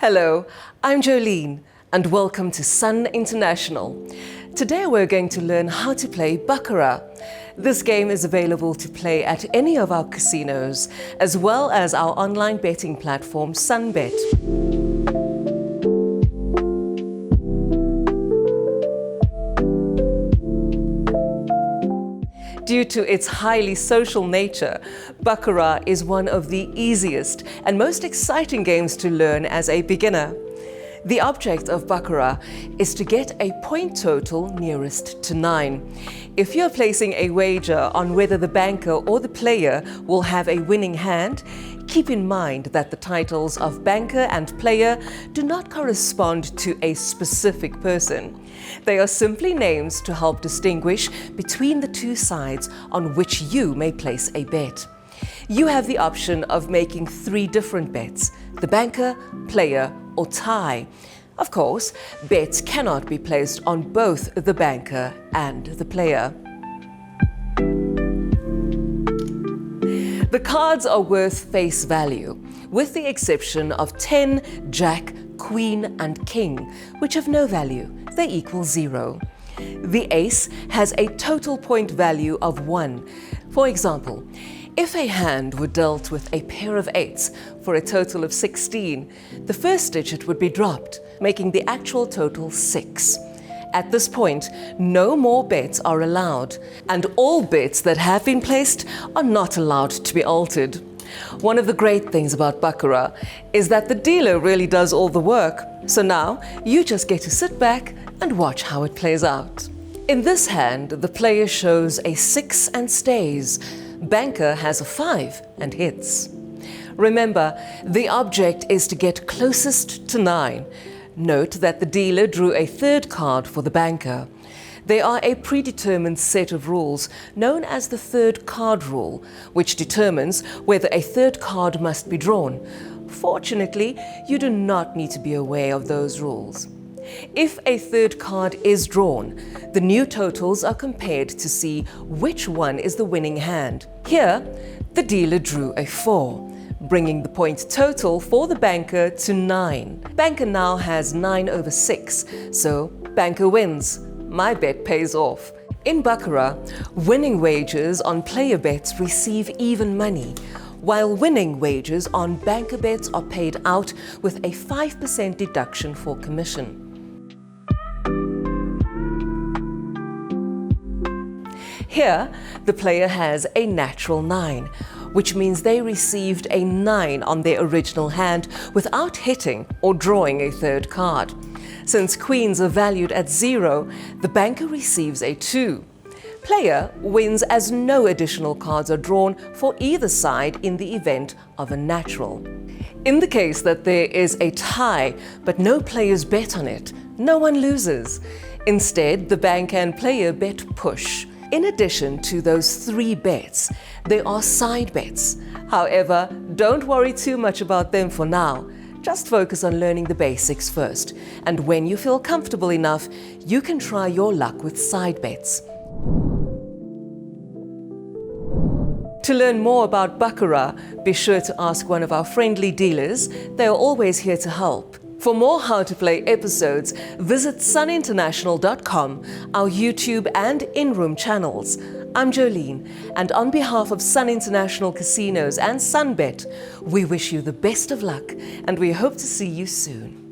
Hello, I'm Jolene and welcome to Sun International. Today we're going to learn how to play Baccarat. This game is available to play at any of our casinos, as well as our online betting platform Sunbet. Due to its highly social nature, Baccarat is one of the easiest and most exciting games to learn as a beginner. The object of Baccarat is to get a point total nearest to 9. If you're placing a wager on whether the banker or the player will have a winning hand, keep in mind that the titles of banker and player do not correspond to a specific person. They are simply names to help distinguish between the two sides on which you may place a bet. You have the option of making 3 different bets: the banker, player, or tie. Of course, bets cannot be placed on both the banker and the player. The cards are worth face value, with the exception of 10, Jack, Queen, and King, which have no value. They equal 0. The ace has a total point value of 1. For example, if a hand were dealt with a pair of 8s for a total of 16, the first digit would be dropped, making the actual total 6. At this point, no more bets are allowed, and all bets that have been placed are not allowed to be altered. One of the great things about Baccarat is that the dealer really does all the work, so now you just get to sit back and watch how it plays out. In this hand, the player shows a 6 and stays. Banker has a 5 and hits. Remember, the object is to get closest to 9. Note that the dealer drew a 3rd card for the banker. They are a predetermined set of rules known as the 3rd card rule, which determines whether a 3rd card must be drawn. Fortunately, you do not need to be aware of those rules. If a 3rd card is drawn, the new totals are compared to see which one is the winning hand. Here, the dealer drew a 4, bringing the point total for the banker to 9. Banker now has 9 over 6, so banker wins. My bet pays off. In Baccarat, winning wagers on player bets receive even money, while winning wagers on banker bets are paid out with a 5% deduction for commission. Here, the player has a natural 9, which means they received a 9 on their original hand without hitting or drawing a 3rd card. Since queens are valued at 0, the banker receives a 2. Player wins as no additional cards are drawn for either side in the event of a natural. In the case that there is a tie, but no players bet on it, no one loses. Instead, the banker and player bet push. In addition to those 3 bets, there are side bets. However, don't worry too much about them for now. Just focus on learning the basics first, and when you feel comfortable enough, you can try your luck with side bets. To learn more about Baccarat, be sure to ask one of our friendly dealers. They are always here to help. For more How to Play episodes, visit suninternational.com, our YouTube and in-room channels. I'm Jolene, and on behalf of Sun International Casinos and Sunbet, we wish you the best of luck, and we hope to see you soon.